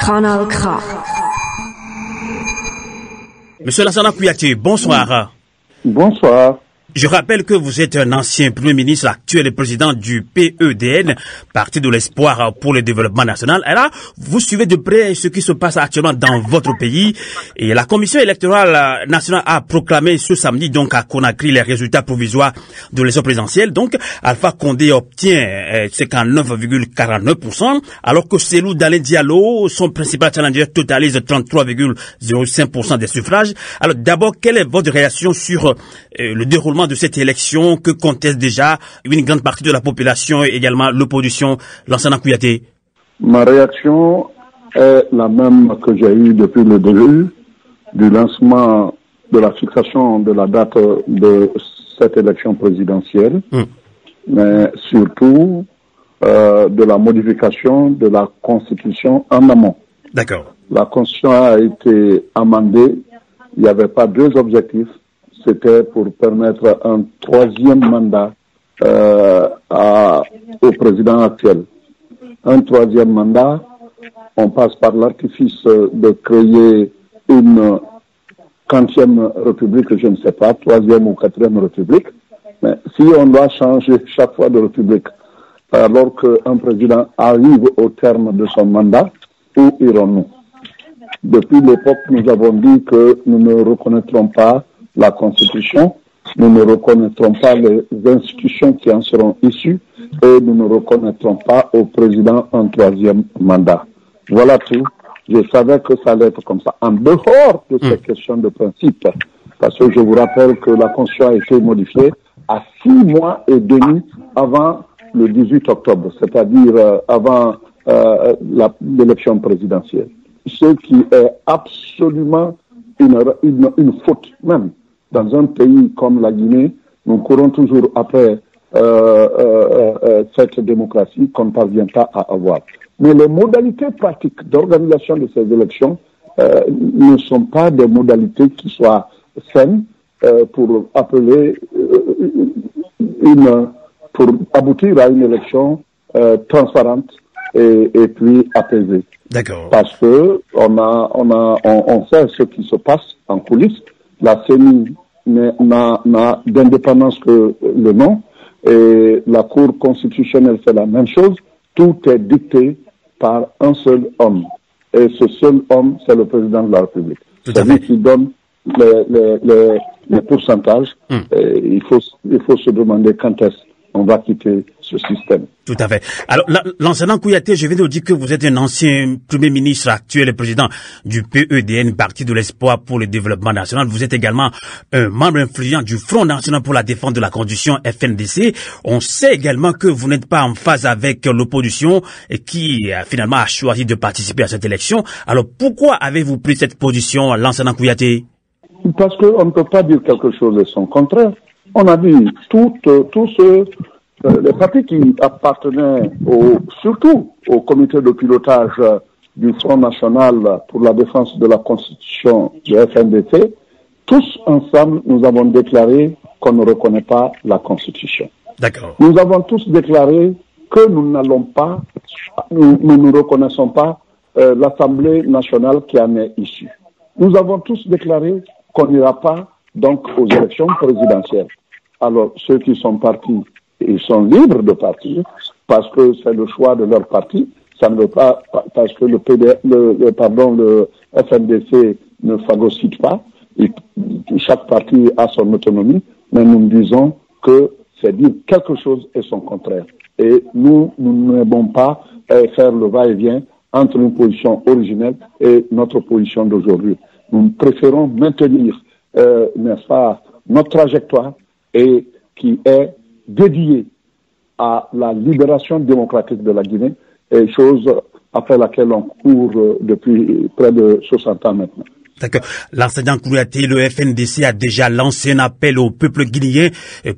Kanal K. Monsieur Lansana Kouyaté, bonsoir. Bonsoir. Je rappelle que vous êtes un ancien Premier ministre, actuel et président du PEDN, Parti de l'Espoir pour le Développement National. Et là, vous suivez de près ce qui se passe actuellement dans votre pays. Et la Commission électorale nationale a proclamé ce samedi, donc à Conakry, les résultats provisoires de l'élection présidentielle. Donc, Alpha Condé obtient 59,49%, alors que Cellou Dalein Diallo, son principal challenger, totalise 33,05% des suffrages. Alors, d'abord, quelle est votre réaction sur le déroulement de cette élection que conteste déjà une grande partie de la population et également l'opposition? Lansana Kouyaté. Ma réaction est la même que j'ai eue depuis le début du lancement de la fixation de la date de cette élection présidentielle, mais surtout de la modification de la Constitution en amont. D'accord. La Constitution a été amendée. Il n'y avait pas deux objectifs. C'était pour permettre un troisième mandat au président actuel. Un troisième mandat, on passe par l'artifice de créer une 40e république, je ne sais pas, 3e ou 4e république. Mais si on doit changer chaque fois de république, alors qu'un président arrive au terme de son mandat, où irons-nous? Depuis l'époque, nous avons dit que nous ne reconnaîtrons pas la Constitution, nous ne reconnaîtrons pas les institutions qui en seront issues et nous ne reconnaîtrons pas au président un troisième mandat. Voilà tout. Je savais que ça allait être comme ça. En dehors de ces questions de principe, parce que je vous rappelle que la Constitution a été modifiée à 6 mois et demi avant le 18 octobre, c'est-à-dire avant l'élection présidentielle. Ce qui est absolument une faute même. Dans un pays comme la Guinée, nous courons toujours après cette démocratie qu'on ne parvient pas à avoir. Mais les modalités pratiques d'organisation de ces élections ne sont pas des modalités qui soient saines pour aboutir à une élection transparente et puis apaisée. D'accord. Parce que on sait ce qui se passe en coulisses. La CENI n'a d'indépendance que le nom et la Cour constitutionnelle fait la même chose. Tout est dicté par un seul homme. Et ce seul homme, c'est le président de la République. C'est lui qui donne les pourcentages. Il faut se demander quand est-ce qu'on va quitter ce système. Tout à fait. Alors, Lansana Kouyaté, je viens de vous dire que vous êtes un ancien Premier ministre actuel et président du PEDN, Parti de l'Espoir pour le Développement National. Vous êtes également un membre influent du Front National pour la Défense de la Constitution, FNDC. On sait également que vous n'êtes pas en phase avec l'opposition et qui finalement a choisi de participer à cette élection. Alors, pourquoi avez-vous pris cette position, Lansana Kouyaté? Parce qu'on ne peut pas dire quelque chose de son contraire. On a dit tous les partis qui appartenaient surtout au comité de pilotage du Front National pour la défense de la Constitution du FNDC, tous ensemble, nous avons déclaré qu'on ne reconnaît pas la Constitution. D'accord. Nous avons tous déclaré que nous ne reconnaissons pas l'Assemblée nationale qui en est issue. Nous avons tous déclaré qu'on n'ira pas donc aux élections présidentielles. Alors, ceux qui sont partis, ils sont libres de partir parce que c'est le choix de leur parti. Ça ne veut pas parce que le FNDC ne phagocyte pas. Chaque parti a son autonomie, mais nous disons que c'est dire quelque chose et son contraire. Et nous n'aimons pas faire le va-et-vient entre une position originelle et notre position d'aujourd'hui. Nous préférons maintenir, n'est-ce pas, notre trajectoire et qui est dédiée à la libération démocratique de la Guinée, et chose après laquelle on court depuis près de 60 ans maintenant. D'accord. L'enseignant Kouyaté, le FNDC a déjà lancé un appel au peuple guinéen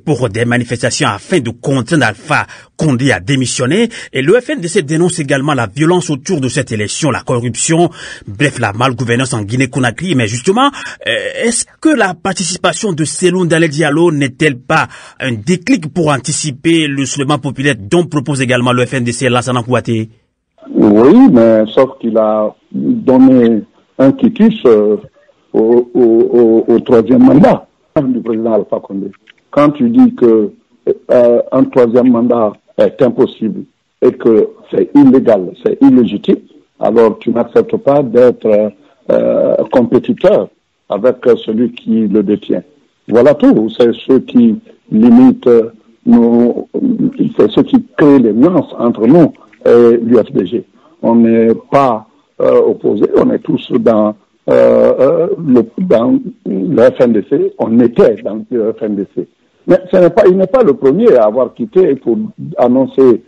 pour des manifestations afin de contraindre Alpha Condé à démissionner. Et le FNDC dénonce également la violence autour de cette élection, la corruption, bref, la malgouvernance en Guinée-Conakry. Mais justement, est-ce que la participation de Cellou Dalein Diallo n'est-elle pas un déclic pour anticiper le soulèvement populaire dont propose également le FNDC, l'enseignant Kouyaté? Oui, mais sauf qu'il a donné un quitus au troisième mandat du président Alpha Condé. Quand tu dis que un troisième mandat est impossible et que c'est illégal, c'est illégitime, alors tu n'acceptes pas d'être compétiteur avec celui qui le détient. Voilà tout. C'est ce qui limite c'est ce qui crée les nuances entre nous et l'UFDG. On n'est pas opposés, on est tous dans le FNDC, on était dans le FNDC. Mais il n'est pas le premier à avoir quitté pour annoncer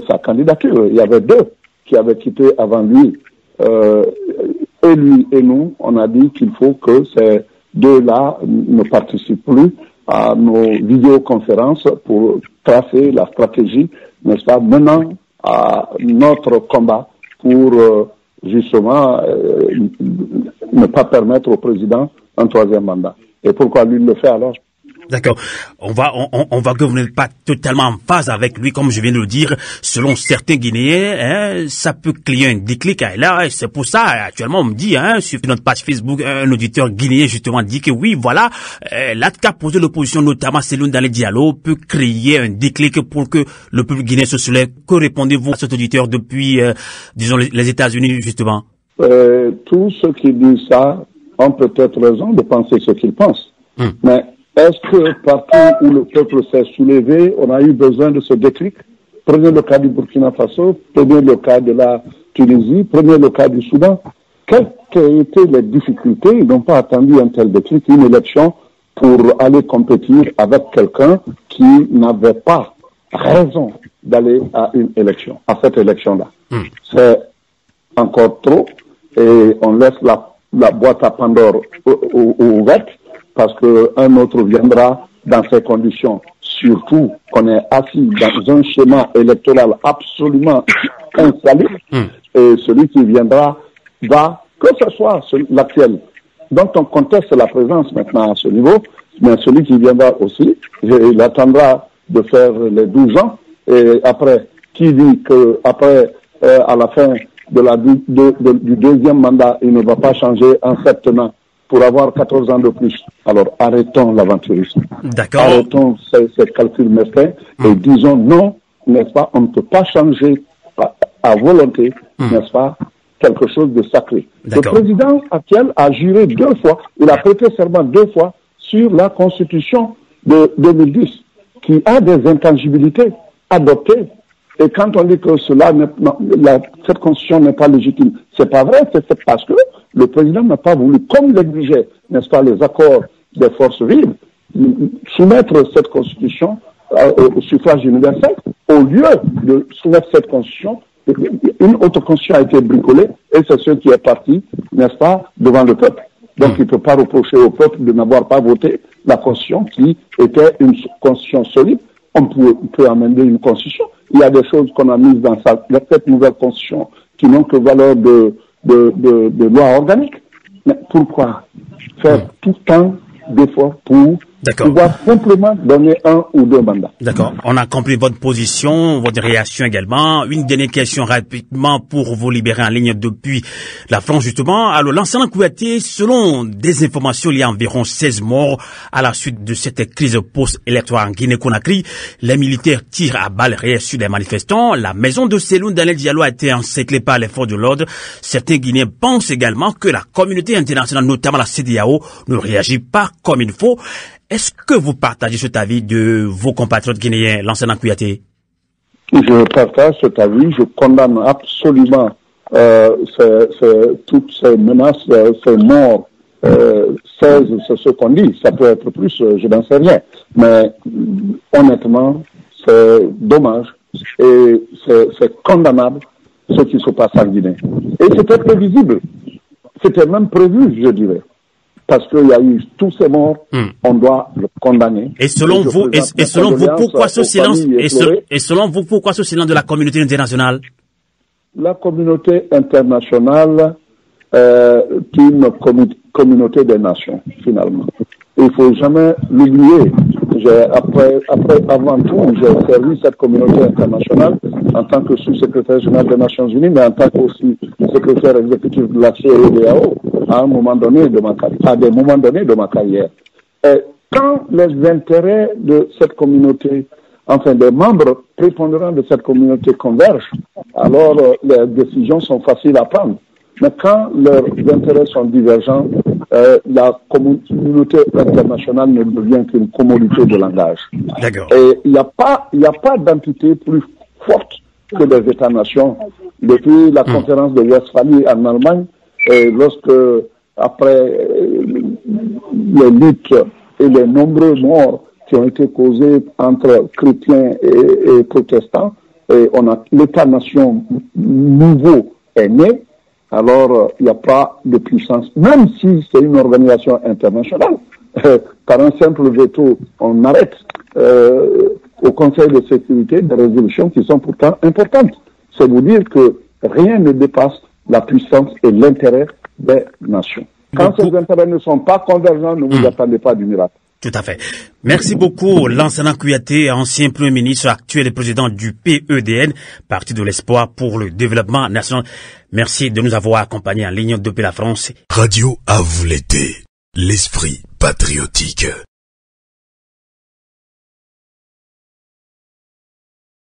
sa candidature. Il y avait deux qui avaient quitté avant lui. Et lui et nous, on a dit qu'il faut que ces deux-là ne participent plus à nos vidéoconférences pour tracer la stratégie, n'est-ce pas, menant à notre combat pour justement ne pas permettre au président un troisième mandat. Et pourquoi lui le fait alors? D'accord. On va que vous n'êtes pas totalement en phase avec lui, comme je viens de le dire. Selon certains Guinéens, ça peut créer un déclic. Et là, c'est pour ça, actuellement, on me dit, sur notre page Facebook, un auditeur guinéen, justement, dit que oui, voilà, l'acte qu'a posé l'opposition, notamment Cellou Dalein Diallo, peut créer un déclic pour que le peuple guinéen se soulève. Que répondez-vous à cet auditeur depuis, disons, les États-Unis, justement? Tous ceux qui disent ça ont peut-être raison de penser ce qu'ils pensent. Mais est-ce que partout où le peuple s'est soulevé, on a eu besoin de ce déclic? Prenez le cas du Burkina Faso, prenez le cas de la Tunisie, prenez le cas du Soudan. Quelles étaient les difficultés? Ils n'ont pas attendu un tel déclic, une élection, pour aller compétir avec quelqu'un qui n'avait pas raison d'aller à une élection, à cette élection-là. C'est encore trop, et on laisse la boîte à Pandore ouverte, parce qu'un autre viendra dans ces conditions. Surtout qu'on est assis dans un schéma électoral absolument insalubre, et celui qui viendra va, que ce soit l'actuel, dont on conteste la présence maintenant à ce niveau, mais celui qui viendra aussi, il attendra de faire les 12 ans, et après, qui dit qu'après, à la fin du deuxième mandat, il ne va pas changer en 7 ans pour avoir 14 ans de plus. Alors arrêtons l'aventurisme. D'accord. Arrêtons ces calculs mesquins et disons non, n'est-ce pas, on ne peut pas changer à volonté, n'est-ce pas, quelque chose de sacré. Le président actuel a juré 2 fois, il a prêté serment 2 fois sur la constitution de 2010, qui a des intangibilités adoptées. Et quand on dit que cette constitution n'est pas légitime, c'est pas vrai, c'est parce que le président n'a pas voulu, comme l'exigeait, n'est-ce pas, les accords des forces vives, soumettre cette constitution au suffrage universel. Au lieu de soumettre cette constitution, une autre constitution a été bricolée, et c'est ce qui est parti, n'est-ce pas, devant le peuple. Donc il ne peut pas reprocher au peuple de n'avoir pas voté la constitution qui était une constitution solide. On peut amender une constitution. Il y a des choses qu'on a mises dans cette nouvelle constitution qui n'ont que valeur de loi organique. Mais pourquoi faire tout tant d'efforts pour pouvoir simplement donner 1 ou 2 mandats? D'accord. On a compris votre position, votre réaction également. Une dernière question rapidement pour vous libérer en ligne depuis la France, justement. Alors, l'enseignant Kouyaté, selon des informations, il y a environ 16 morts à la suite de cette crise post-électorale en Guinée-Conakry. Les militaires tirent à balles réelles sur les manifestants. La maison de Cellou Dalein Diallo a été encerclée par les forces de l'ordre. Certains Guinéens pensent également que la communauté internationale, notamment la CEDEAO, ne réagit pas comme il faut. Est-ce que vous partagez cet avis de vos compatriotes guinéens, l'enseignant Kouyaté? Je partage cet avis. Je condamne absolument toutes ces menaces, ces morts. 16, c'est ce qu'on dit. Ça peut être plus, je n'en sais rien. Mais honnêtement, c'est dommage et c'est condamnable ce qui se passe en Guinée. Et c'était prévisible. C'était même prévu, je dirais. Parce qu'il y a eu tous ces morts, on doit le condamner. Et selon vous, pourquoi ce silence, et selon vous, pourquoi ce silence de la communauté internationale? La communauté internationale est une communauté des nations, finalement. Il ne faut jamais l'oublier. Avant tout, j'ai servi cette communauté internationale en tant que sous-secrétaire général des Nations Unies, mais en tant qu'aussi secrétaire exécutif de la CEDEAO à des moments donnés de ma carrière. Et quand les intérêts de cette communauté, enfin des membres prépondérants de cette communauté convergent, alors les décisions sont faciles à prendre. Mais quand leurs intérêts sont divergents, la communauté internationale ne devient qu'une commodité de langage. D'accord. Et il n'y a pas d'entité plus forte que les États-nations. Depuis la conférence de Westphalie en Allemagne, et lorsque, après les luttes et les nombreux morts qui ont été causés entre chrétiens et protestants, et l'État-nation nouveau est né. Alors, il n'y a pas de puissance, même si c'est une organisation internationale. Par un simple veto, on arrête au Conseil de sécurité des résolutions qui sont pourtant importantes. C'est vous dire que rien ne dépasse la puissance et l'intérêt des nations. Quand ces intérêts ne sont pas convergents, ne vous attendez pas du miracle. Tout à fait. Merci beaucoup, Lansana Kouyaté, ancien Premier ministre, actuel président du PEDN, Parti de l'Espoir pour le Développement National. Merci de nous avoir accompagnés en ligne depuis la France. Radio à vous l'été, l'esprit patriotique.